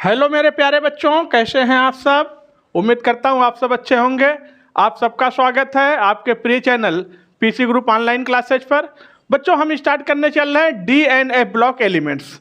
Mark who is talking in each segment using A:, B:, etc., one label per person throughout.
A: Hello मेरे प्यारे बच्चों, कैसे हैं आप सब। उम्मीद करता हूं आप सब अच्छे होंगे। आप सबका स्वागत है आपके प्रिय channel PC group online classes पर। बच्चों, हम स्टार्ट करने चल रहे हैं DNA block elements.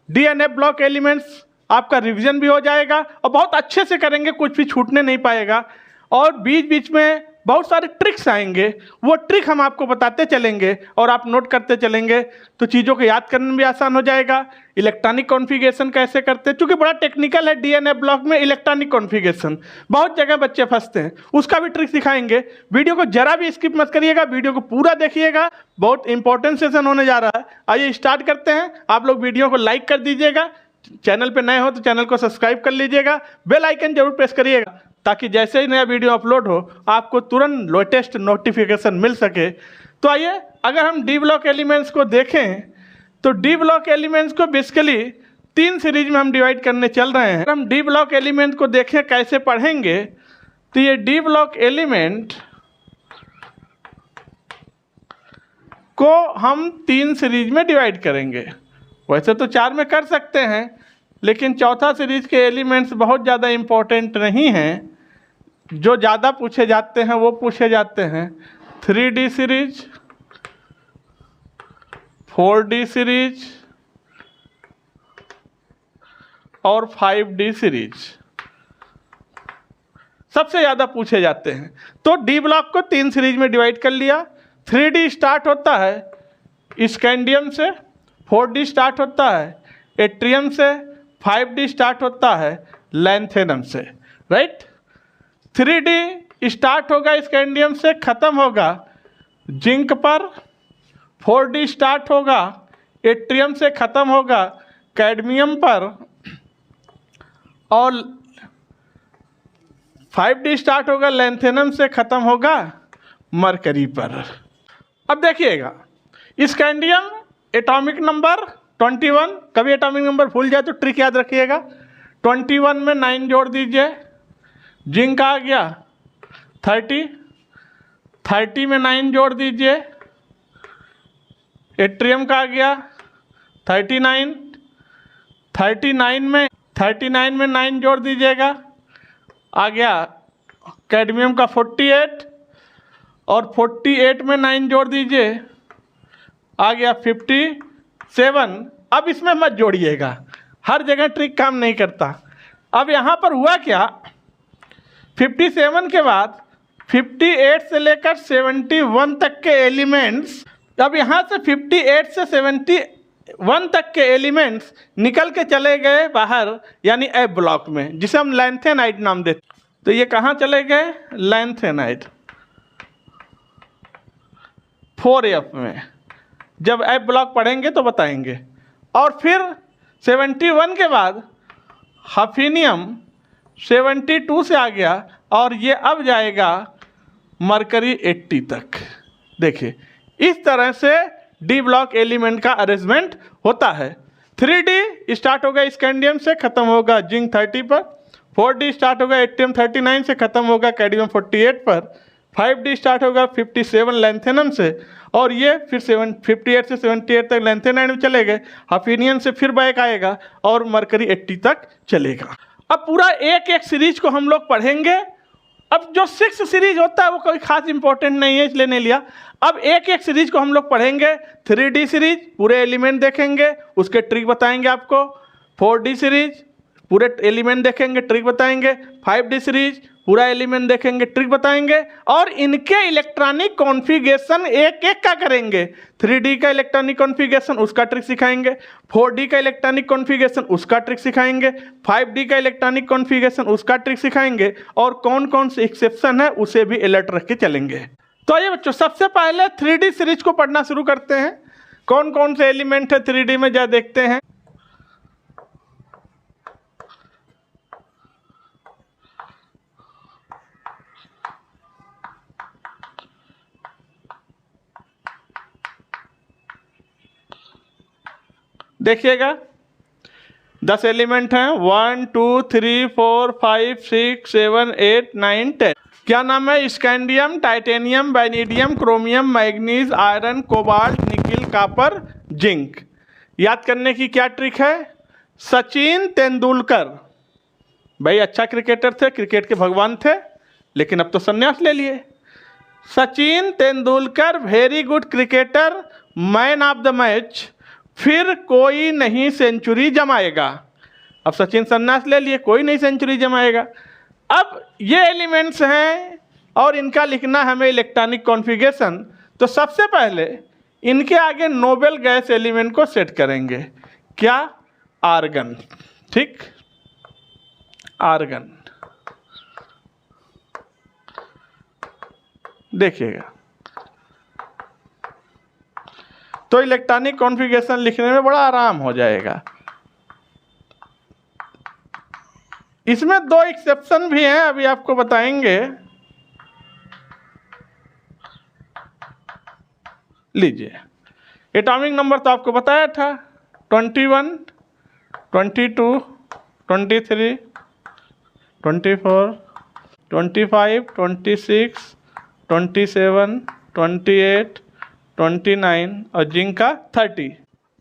A: DNA block elements आपका रिवीजन भी हो जाएगा और बहुत अच्छे से करेंगे, कुछ भी छूटने नहीं पाएगा। और बीच बीच में बहुत सारे ट्रिक्स आएंगे, वो ट्रिक हम आपको बताते चलेंगे और आप नोट करते चलेंगे, तो चीज़ों को याद करने में भी आसान हो जाएगा। इलेक्ट्रॉनिक कॉन्फ़िगरेशन कैसे करते हैं, क्योंकि बड़ा टेक्निकल है डीएनए ब्लॉक में इलेक्ट्रॉनिक कॉन्फ़िगरेशन, बहुत जगह बच्चे फंसते हैं, उसका भी ट्रिक सिखाएंगे। वीडियो को जरा भी स्किप मत करिएगा, वीडियो को पूरा देखिएगा, बहुत इंपॉर्टेंट सेशन होने जा रहा है। आइए स्टार्ट करते हैं। आप लोग वीडियो को लाइक कर दीजिएगा, चैनल पे नए हो तो चैनल को सब्सक्राइब कर लीजिएगा, बेल आइकन जरूर प्रेस करिएगा ताकि जैसे ही नया वीडियो अपलोड हो आपको तुरंत लेटेस्ट नोटिफिकेशन मिल सके। तो आइए, अगर हम डी ब्लॉक एलिमेंट्स को देखें तो डी ब्लॉक एलिमेंट्स को बेसिकली 3 सीरीज में हम डिवाइड करने चल रहे हैं। हम डी ब्लॉक एलिमेंट को देखें कैसे पढ़ेंगे, तो ये डी ब्लॉक एलिमेंट को हम 3 सीरीज में डिवाइड करेंगे। वैसे तो 4 में कर सकते हैं, लेकिन चौथा सीरीज के एलिमेंट्स बहुत ज़्यादा इम्पोर्टेंट नहीं हैं। जो ज़्यादा पूछे जाते हैं वो पूछे जाते हैं 3D सीरीज, 4D सीरीज और 5D सीरीज सबसे ज़्यादा पूछे जाते हैं। तो डी ब्लॉक को 3 सीरीज में डिवाइड कर लिया। 3D स्टार्ट होता है स्कैंडियम से, 4D स्टार्ट होता है एट्रियम से, 5D स्टार्ट होता है लैंथेनम से, राइट। 3D स्टार्ट होगा स्कैंडियम से, ख़त्म होगा जिंक पर। 4D स्टार्ट होगा एट्रियम से, ख़त्म होगा कैडमियम पर। और 5D स्टार्ट होगा लैंथेनम से, ख़त्म होगा मरकरी पर। अब देखिएगा, स्कैंडियम एटॉमिक नंबर 21, कभी एटॉमिक नंबर भूल जाए तो ट्रिक याद रखिएगा। 21 में 9 जोड़ दीजिए, जिंक आ गया 30, 30 में 9 जोड़ दीजिए, एट्रियम का आ गया 39, 39 में 9 जोड़ दीजिएगा, आ गया कैडमियम का 48, और 48 में 9 जोड़ दीजिए, आ गया 57। अब इसमें मत जोड़िएगा, हर जगह ट्रिक काम नहीं करता। अब यहाँ पर हुआ क्या, 57 के बाद 58 से लेकर 71 तक के एलिमेंट्स, अब यहाँ से 58 से 71 तक के एलिमेंट्स निकल के चले गए बाहर, यानी ए ब्लॉक में, जिसे हम लैंथेनाइड नाम देते। तो ये कहाँ चले गए, लैंथेनाइड 4F में। जब ए ब्लॉक पढ़ेंगे तो बताएंगे। और फिर 71 के बाद हफीनियम 72 से आ गया, और ये अब जाएगा मरकरी 80 तक। देखिए, इस तरह से डी ब्लॉक एलिमेंट का अरेंजमेंट होता है। 3D स्टार्ट होगा स्कैंडियम से, ख़त्म होगा जिंक 30 पर। 4D स्टार्ट होगा एट्रियम 39 से, ख़त्म होगा कैडमियम 48 पर। 5D स्टार्ट होगा 57 लैंथेनम से, और ये फिर 58 से 78 तक लैंथेनाइड में चले गए। हफीनियम से फिर बैक आएगा और मरकरी 80 तक चलेगा। अब पूरा एक एक सीरीज को हम लोग पढ़ेंगे। अब जो 6 सीरीज होता है वो कोई खास इंपॉर्टेंट नहीं है, इसलिए नहीं लिया। अब एक एक सीरीज को हम लोग पढ़ेंगे। 3D सीरीज पूरे एलिमेंट देखेंगे, उसके ट्रिक बताएंगे आपको। 4D सीरीज पूरे एलिमेंट देखेंगे, ट्रिक बताएंगे। 5D सीरीज पूरा एलिमेंट देखेंगे, ट्रिक बताएंगे। और इनके इलेक्ट्रॉनिक कॉन्फ़िगरेशन एक एक का करेंगे। 3D का इलेक्ट्रॉनिक कॉन्फ़िगरेशन, उसका ट्रिक सिखाएंगे। 4D का इलेक्ट्रॉनिक कॉन्फ़िगरेशन, उसका ट्रिक सिखाएंगे। 5D का इलेक्ट्रॉनिक कॉन्फ़िगरेशन, उसका ट्रिक सिखाएंगे। और कौन कौन से एक्सेप्शन है उसे भी अलर्ट रख के चलेंगे। तो आइए बच्चों, सबसे पहले 3D सीरीज को पढ़ना शुरू करते हैं। कौन कौन से एलिमेंट है 3D में, जा देखते हैं। देखिएगा 10 एलिमेंट हैं, 1 2 3 4 5 6 7 8 9 10। क्या नाम है, scandium, titanium, vanadium, chromium, manganese, iron, cobalt, nickel, copper, zinc. याद करने की क्या ट्रिक है, सचिन तेंदुलकर भाई अच्छा क्रिकेटर थे, क्रिकेट के भगवान थे, लेकिन अब तो संन्यास ले लिए। Sachin Tendulkar very good cricketer, man of the match, फिर कोई नहीं सेंचुरी जमाएगा। अब सचिन संन्यास ले लिए, कोई नहीं सेंचुरी जमाएगा। अब ये एलिमेंट्स हैं और इनका लिखना हमें इलेक्ट्रॉनिक कॉन्फ़िगरेशन। तो सबसे पहले इनके आगे नोबेल गैस एलिमेंट को सेट करेंगे। क्या? आर्गन। ठीक, आर्गन। देखिएगा, तो इलेक्ट्रॉनिक कॉन्फ़िगरेशन लिखने में बड़ा आराम हो जाएगा। इसमें दो एक्सेप्शन भी हैं, अभी आपको बताएंगे। लीजिए, एटॉमिक नंबर तो आपको बताया था 21, 22, 23, 24, 25, 26, 27, 28, 29 और जिंक का 30।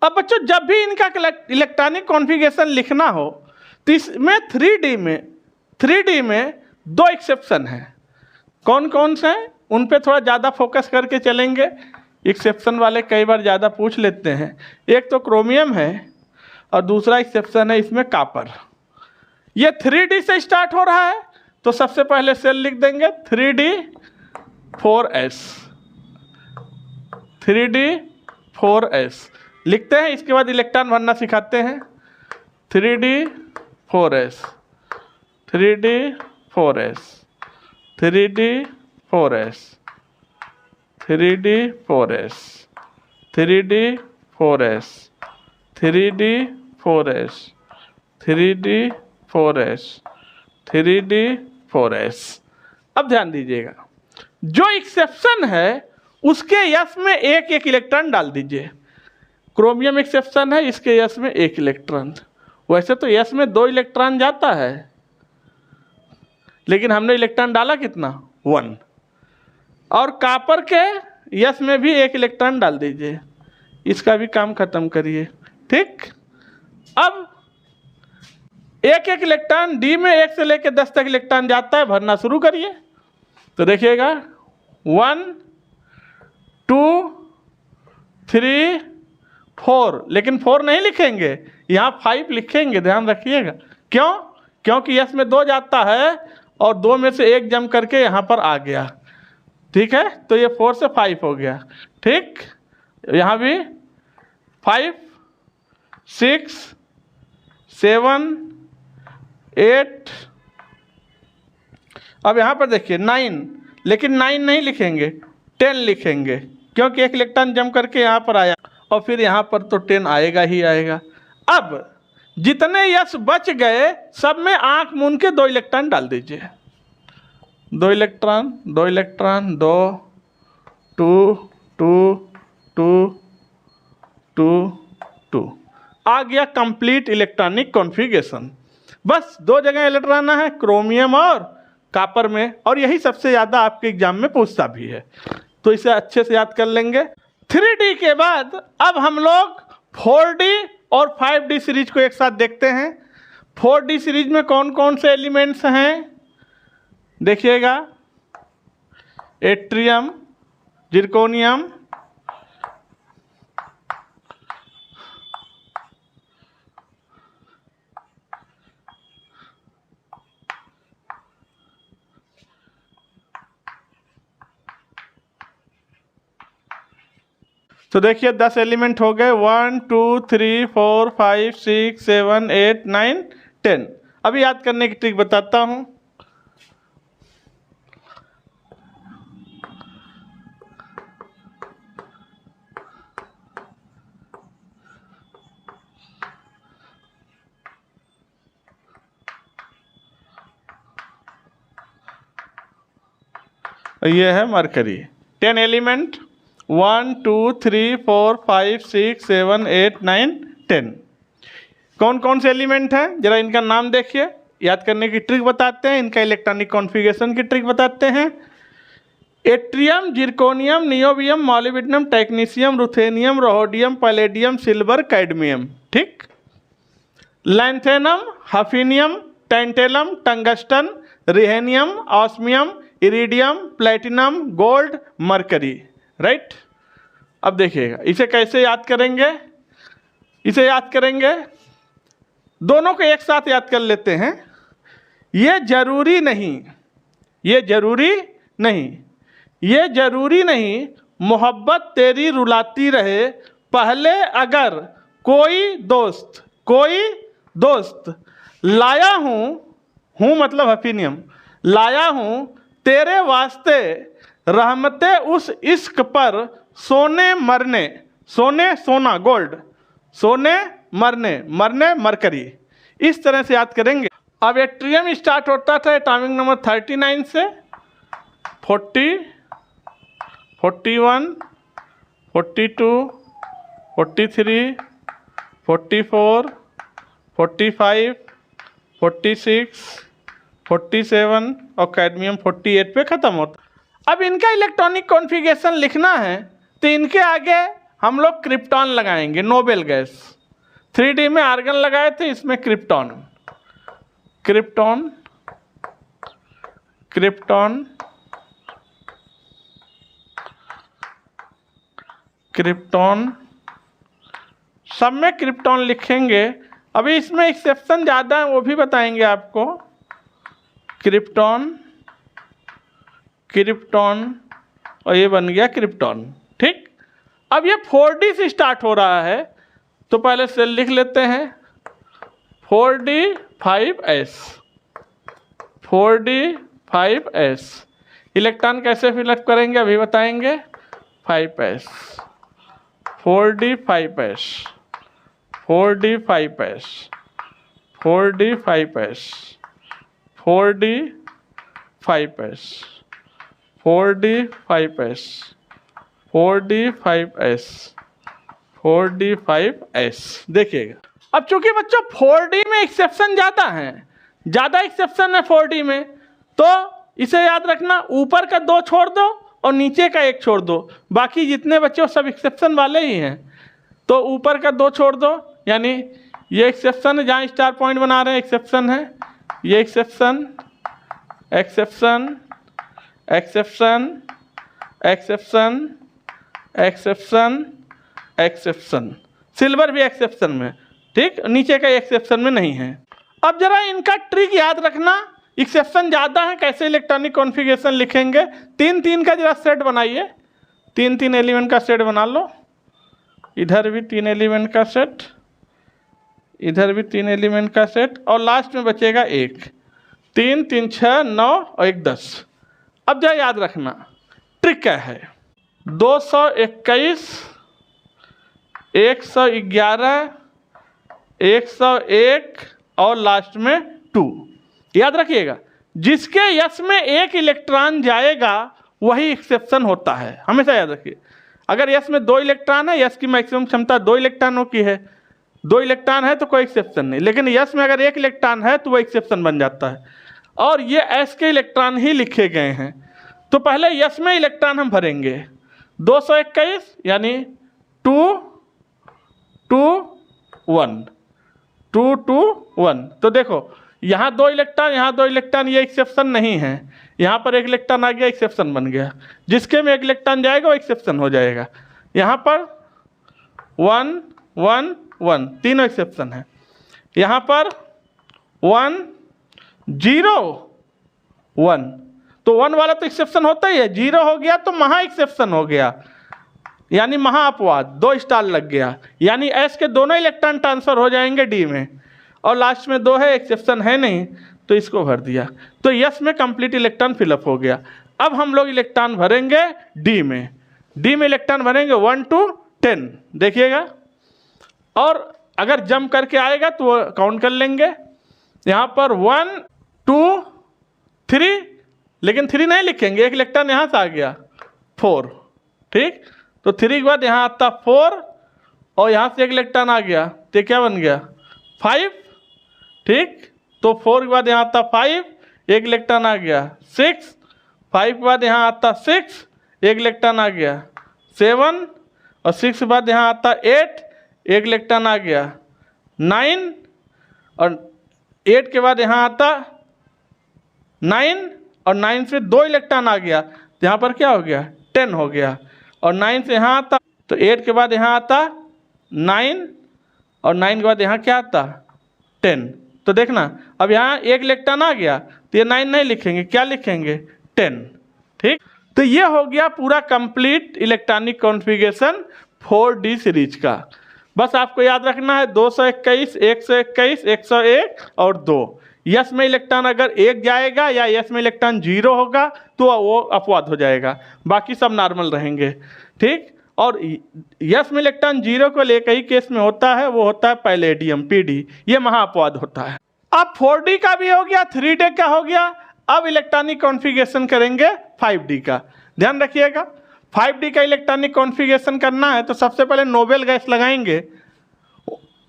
A: अब बच्चों जब भी इनका इलेक्ट्रॉनिक कॉन्फ़िगरेशन लिखना हो तो इसमें 3D में दो एक्सेप्शन हैं। कौन कौन से हैं उन पे थोड़ा ज़्यादा फोकस करके चलेंगे। एक्सेप्शन वाले कई बार ज़्यादा पूछ लेते हैं। एक तो क्रोमियम है और दूसरा एक्सेप्शन है इसमें कॉपर। ये 3D से स्टार्ट हो रहा है, तो सबसे पहले सेल लिख देंगे 3D4s। 3D4s लिखते हैं, इसके बाद इलेक्ट्रॉन भरना सिखाते हैं। 3D4s, 3D4s, 3D4s, 3D4s, 3D4s, 3D4s, 3D4s, 3D4s। अब ध्यान दीजिएगा, जो एक्सेप्शन है उसके यस में एक एक इलेक्ट्रॉन डाल दीजिए। क्रोमियम एक्सेप्शन है, इसके यस में एक इलेक्ट्रॉन। वैसे तो यस में 2 इलेक्ट्रॉन जाता है, लेकिन हमने इलेक्ट्रॉन डाला कितना? 1। और कॉपर के यस में भी एक इलेक्ट्रॉन डाल दीजिए, इसका भी काम खत्म करिए। ठीक, अब एक एक इलेक्ट्रॉन डी में 1 से लेकर 10 तक इलेक्ट्रॉन जाता है, भरना शुरू करिए। तो देखिएगा 1, 2, 3, 4, लेकिन 4 नहीं लिखेंगे, यहाँ 5 लिखेंगे, ध्यान रखिएगा। क्यों? क्योंकि यस में 2 जाता है और 2 में से 1 जम करके यहाँ पर आ गया। ठीक है, तो ये 4 से 5 हो गया। ठीक, यहाँ भी 5, 6, 7, 8। अब यहाँ पर देखिए 9, लेकिन 9 नहीं लिखेंगे, 10 लिखेंगे, क्योंकि एक इलेक्ट्रॉन जम करके यहाँ पर आया और फिर यहाँ पर तो 10 आएगा ही आएगा। अब जितने यस बच गए सब में आंख मूंद के 2 इलेक्ट्रॉन डाल दीजिए। 2 इलेक्ट्रॉन, 2 इलेक्ट्रॉन, 2, 2, 2, 2, 2, 2। आ गया कंप्लीट इलेक्ट्रॉनिक कॉन्फ़िगरेशन। बस 2 जगह इलेक्ट्रॉन है, क्रोमियम और कॉपर में, और यही सबसे ज़्यादा आपके एग्जाम में पूछता भी है, तो इसे अच्छे से याद कर लेंगे। 3D के बाद अब हम लोग 4D और 5D सीरीज को एक साथ देखते हैं। 4D सीरीज में कौन कौन से एलिमेंट्स हैं देखिएगा। एट्रियम, जिरकोनियम, तो देखिए 10 एलिमेंट हो गए। 1, 2, 3, 4, 5, 6, 7, 8, 9, 10। अभी याद करने की ट्रिक बताता हूँ। ये है मरकरी। 10 एलिमेंट, 1, 2, 3, 4, 5, 6, 7, 8, 9, 10। कौन कौन से एलिमेंट हैं जरा इनका नाम देखिए, याद करने की ट्रिक बताते हैं, इनका इलेक्ट्रॉनिक कॉन्फ़िगरेशन की ट्रिक बताते हैं। Yttrium, zirconium, niobium, molybdenum, technetium, ruthenium, rhodium, palladium, silver, cadmium. ठीक, lanthanum, hafnium, tantalum, tungsten, rhenium, osmium, iridium, platinum, gold, mercury, right. अब देखिएगा इसे कैसे याद करेंगे, इसे याद करेंगे, दोनों को एक साथ याद कर लेते हैं। ये जरूरी नहीं, ये जरूरी नहीं, ये जरूरी नहीं मोहब्बत तेरी रुलाती रहे, पहले अगर कोई दोस्त लाया हूँ मतलब हफीनियम, लाया हूँ तेरे वास्ते रहमते उस इश्क पर, सोने मरने, सोने सोना गोल्ड, सोने मरने मरने मरकरी, इस तरह से याद करेंगे। अब एट्रियम स्टार्ट होता था एटॉमिक नंबर 39 से, 40, 41, 42, 43, 44, 45, 46, 47 और कैडमियम 48 पे ख़त्म होता। अब इनका इलेक्ट्रॉनिक कॉन्फ़िगरेशन लिखना है तो इनके आगे हम लोग क्रिप्टॉन लगाएंगे, नोबेल गैस। 3D में आर्गन लगाए थे, इसमें क्रिप्टॉन, क्रिप्टॉन, क्रिप्टॉन, क्रिप्टॉन, सब में क्रिप्टॉन लिखेंगे। अभी इसमें एक्सेप्शन ज़्यादा है, वो भी बताएंगे आपको। क्रिप्टॉन, क्रिप्टॉन और ये बन गया क्रिप्टॉन, ठीक। अब ये 4D से स्टार्ट हो रहा है तो पहले से लिख लेते हैं 4D5S, 4D5S। इलेक्ट्रॉन कैसे फिलअप करेंगे अभी बताएंगे। 5S, 4D5S, 4D5S, 4D5S, 4D5S, 4D5S, 4D5S, 4D5S। देखिएगा अब चूंकि बच्चों 4D में एक्सेप्शन ज़्यादा है, ज़्यादा एक्सेप्शन है 4D में, तो इसे याद रखना, ऊपर का 2 छोड़ दो और नीचे का 1 छोड़ दो, बाकी जितने बच्चे सब एक्सेप्शन वाले ही हैं। तो ऊपर का 2 छोड़ दो, यानी ये एक्सेप्शन है, जहाँ स्टार पॉइंट बना रहे हैं एक्सेप्शन है, ये exception, exception, exception, exception, exception, exception, silver भी एक्सेप्शन में, ठीक, नीचे का एक्सेप्शन में नहीं है। अब जरा इनका ट्रिक याद रखना, एक्सेप्शन ज़्यादा है कैसे इलेक्ट्रॉनिक कॉन्फ़िगरेशन लिखेंगे। 3-3 का जरा सेट बनाइए, 3-3 एलिमेंट का सेट बना लो, इधर भी 3 एलिमेंट का सेट, इधर भी 3 एलिमेंट का सेट, और लास्ट में बचेगा 1। 3, 3, 6, 9 और 1, 10। अब जरा याद रखना ट्रिक क्या है। 221, 111, 101 और लास्ट में 2। याद रखिएगा, जिसके यस में 1 इलेक्ट्रॉन जाएगा वही एक्सेप्शन होता है, हमेशा याद रखिए। अगर यस में 2 इलेक्ट्रॉन है, यस की मैक्सिमम क्षमता 2 इलेक्ट्रॉनों की है, 2 इलेक्ट्रॉन है तो कोई एक्सेप्शन नहीं, लेकिन यस में अगर 1 इलेक्ट्रॉन है तो वो एक्सेप्शन बन जाता है। और ये एस के इलेक्ट्रॉन ही लिखे गए हैं, तो पहले यस में इलेक्ट्रॉन हम भरेंगे। 221 यानी 2, 2, 1, 2, 2, 1। तो देखो यहाँ 2 इलेक्ट्रॉन, यहाँ 2 इलेक्ट्रॉन, ये एक्सेप्शन नहीं है, यहाँ पर 1 इलेक्ट्रॉन आ गया, एक्सेप्शन बन गया। जिसके में 1 इलेक्ट्रॉन जाएगा वो एक्सेप्शन हो जाएगा। यहाँ पर 1, 1, 1 तीनों एक्सेप्शन है। यहाँ पर 1, 0, 1, तो 1 वाला तो एक्सेप्शन होता ही है, 0 हो गया तो महा एक्सेप्शन हो गया, यानी महा अपवाद, 2 स्टार लग गया, यानी एस के दोनों इलेक्ट्रॉन ट्रांसफर हो जाएंगे डी में, और लास्ट में 2 है, एक्सेप्शन है नहीं तो इसको भर दिया, तो यस में कंप्लीट इलेक्ट्रॉन फिलअप हो गया। अब हम लोग इलेक्ट्रॉन भरेंगे डी में, डी में इलेक्ट्रॉन भरेंगे 1 to 10, देखिएगा, और अगर जंप करके आएगा तो वो काउंट कर लेंगे। यहाँ पर 1, 2, 3, लेकिन 3 नहीं लिखेंगे, 1 इलेक्ट्रॉन यहाँ से आ गया 4, ठीक, तो 3 के बाद यहाँ आता 4 और यहाँ से 1 इलेक्ट्रॉन आ गया तो क्या बन गया 5, ठीक, तो 4 के बाद यहाँ आता 5, 1 इलेक्ट्रॉन आ गया 6, 5 के बाद यहाँ आता 6, 1 इलेक्ट्रॉन आ गया 7, और 6 के बाद यहाँ आता 8, 1 इलेक्ट्रॉन आ गया 9, और 8 के बाद यहाँ आता 9 और 9 से 2 इलेक्ट्रॉन आ गया तो यहाँ पर क्या हो गया 10 हो गया। और 9 से यहाँ आता तो 8 के बाद यहाँ आता 9 और 9 के बाद यहाँ क्या आता 10। तो देखना अब यहाँ एक इलेक्ट्रॉन आ गया तो ये 9 नहीं लिखेंगे, क्या लिखेंगे 10। ठीक, तो ये हो गया पूरा complete electronic configuration 4D series का। बस आपको याद रखना है 221, 121, 101 और 2। यस में इलेक्ट्रॉन अगर 1 जाएगा या यस में इलेक्ट्रॉन 0 होगा तो वो अपवाद हो जाएगा, बाकी सब नॉर्मल रहेंगे। ठीक, और यस में इलेक्ट्रॉन 0 को लेकर ही केस में होता है, वो होता है पैलेडियम PD, ये महाअपवाद होता है। अब 4D का भी हो गया, 3D का हो गया, अब इलेक्ट्रॉनिक कॉन्फ़िगरेशन करेंगे 5D का। ध्यान रखिएगा 5D का इलेक्ट्रॉनिक कॉन्फ़िगरेशन करना है तो सबसे पहले नोबेल गैस लगाएंगे,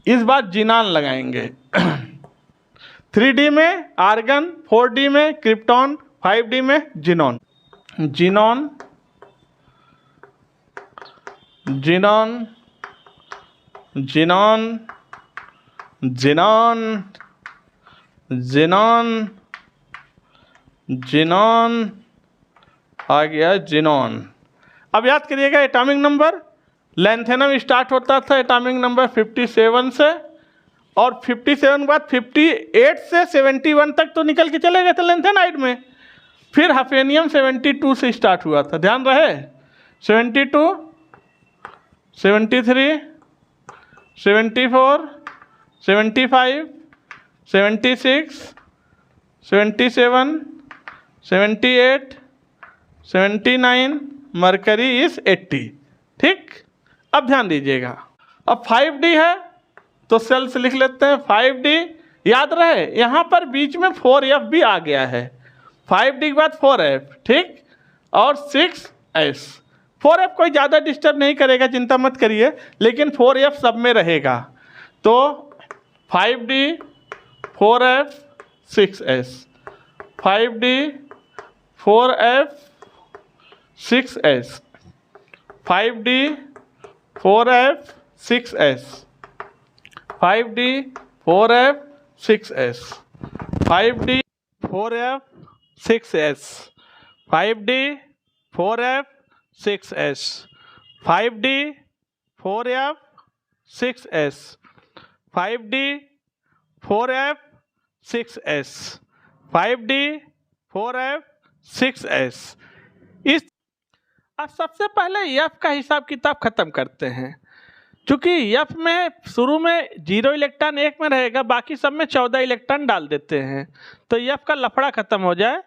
A: इस बार जिनान लगाएंगे। 3D में आर्गन, 4D में क्रिप्टॉन, 5D में xenon. Xenon xenon xenon xenon xenon xenon आ गया जिनॉन। अब याद करिएगा एटॉमिक नंबर, लैंथेनम स्टार्ट होता था एटॉमिक नंबर 57 से, और 57 के बाद 58 से 71 तक तो निकल के चले गए थे लैंथेनाइड में। फिर हफेनियम 72 से स्टार्ट हुआ था, ध्यान रहे 72, 73, 74, 75, 76, 77, 78, 79, मरकरी इज 80। ठीक, अब ध्यान दीजिएगा अब 5D है तो सेल्स लिख लेते हैं 5D। याद रहे यहाँ पर बीच में 4F भी आ गया है, 5D के बाद 4F, ठीक, और 6S। 4F कोई ज़्यादा डिस्टर्ब नहीं करेगा, चिंता मत करिए, लेकिन 4F सब में रहेगा। तो 5D 4F 6S, 5D 4F 6S, 5D 4F 6S, 5D 4F 6S, 5D 4F 6S, 5D 4F 6S, 5D 4F 6S, 5D 4F 6S, 5D 4F 6S। इस अब सबसे पहले F का हिसाब किताब खत्म करते हैं। चूँकि F में शुरू में 0 इलेक्ट्रॉन 1 में रहेगा, बाकी सब में 14 इलेक्ट्रॉन डाल देते हैं, तो F का लफड़ा खत्म हो जाए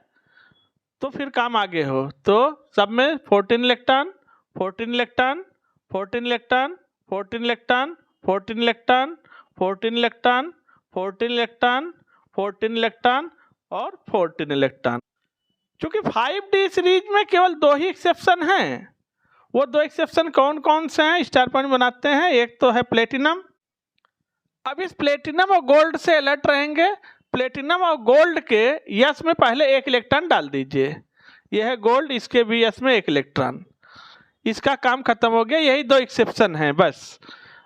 A: तो फिर काम आगे हो। तो सब में 14 electron 14 electron 14 electron 14 electron 14 electron 14 electron 14 electron 14 electron और 14 इलेक्ट्रॉन। चूँकि 5D सीरीज में केवल 2 ही एक्सेप्शन हैं, वो 2 एक्सेप्शन कौन कौन से हैं स्टार पॉइंट बनाते हैं। एक तो है प्लेटिनम। अब इस प्लेटिनम और गोल्ड से अलर्ट रहेंगे। प्लेटिनम और गोल्ड के यस में पहले 1 इलेक्ट्रॉन डाल दीजिए, यह है गोल्ड, इसके भी यस में 1 इलेक्ट्रॉन, इसका काम खत्म हो गया। यही 2 एक्सेप्शन हैं बस।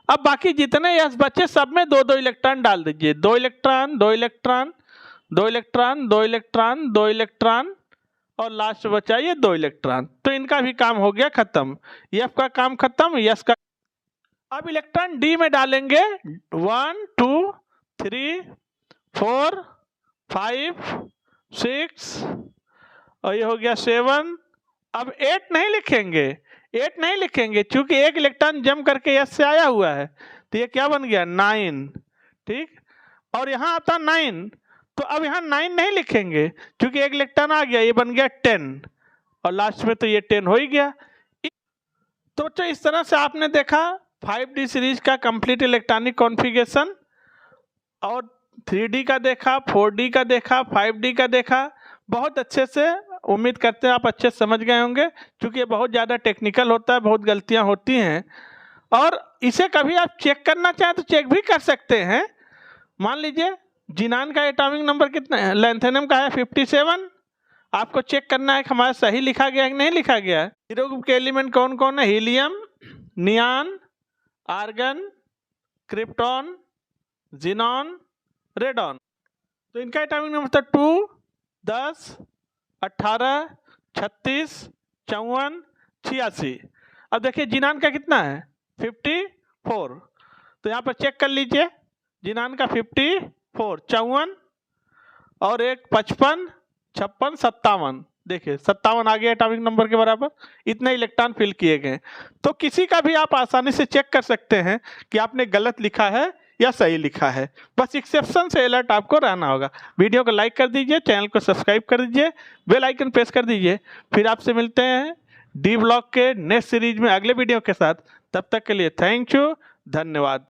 A: अब बाकी जितने यस बचे सब में 2-2 इलेक्ट्रॉन डाल दीजिए, 2 electron 2 electron 2 electron 2 electron 2 electron और लास्ट बचा ये 2 इलेक्ट्रॉन। तो इनका भी काम हो गया खत्म, एफ का काम खत्म, यस का। अब इलेक्ट्रॉन डी में डालेंगे 1 2 3 4 5 6 और ये हो गया 7। अब 8 नहीं लिखेंगे, 8 नहीं लिखेंगे क्योंकि 1 इलेक्ट्रॉन जम करके यस से आया हुआ है, तो ये क्या बन गया 9। ठीक, और यहाँ आता 9, तो अब यहाँ 9 नहीं लिखेंगे क्योंकि 1 इलेक्ट्रॉन आ गया, ये बन गया 10 और लास्ट में तो ये 10 हो ही गया। तो इस तरह से आपने देखा 5D सीरीज का कंप्लीट इलेक्ट्रॉनिक कॉन्फ़िगरेशन, और 3D का देखा, 4D का देखा, 5D का देखा। बहुत अच्छे से, उम्मीद करते हैं आप अच्छे समझ गए होंगे, क्योंकि ये बहुत ज़्यादा टेक्निकल होता है, बहुत गलतियां होती हैं। और इसे कभी आप चेक करना चाहें तो चेक भी कर सकते हैं। मान लीजिए जिनान का एटॉमिक नंबर कितना है, लैंथेनम का है 57, आपको चेक करना है कि हमारा सही लिखा गया है कि नहीं लिखा गया है। जीरो ग्रुप के एलिमेंट कौन कौन है, helium, neon, argon, krypton, xenon, radon. तो इनका एटॉमिक नंबर था 2, 10, 18, 36, 54, 86। अब देखिए जिनान का कितना है 54। तो यहाँ पर चेक कर लीजिए, जिनान का 54, 54 और एक 55, 56, 57। देखिए 57 आ गया एटॉमिक नंबर के बराबर, इतने इलेक्ट्रॉन फिल किए गए। तो किसी का भी आप आसानी से चेक कर सकते हैं कि आपने गलत लिखा है या सही लिखा है। बस एक्सेप्शन से अलर्ट आपको रहना होगा। वीडियो को लाइक कर दीजिए, चैनल को सब्सक्राइब कर दीजिए, बेल आइकन प्रेस कर दीजिए। फिर आपसे मिलते हैं डी ब्लॉक के नेक्स्ट सीरीज में अगले वीडियो के साथ। तब तक के लिए थैंक यू, धन्यवाद।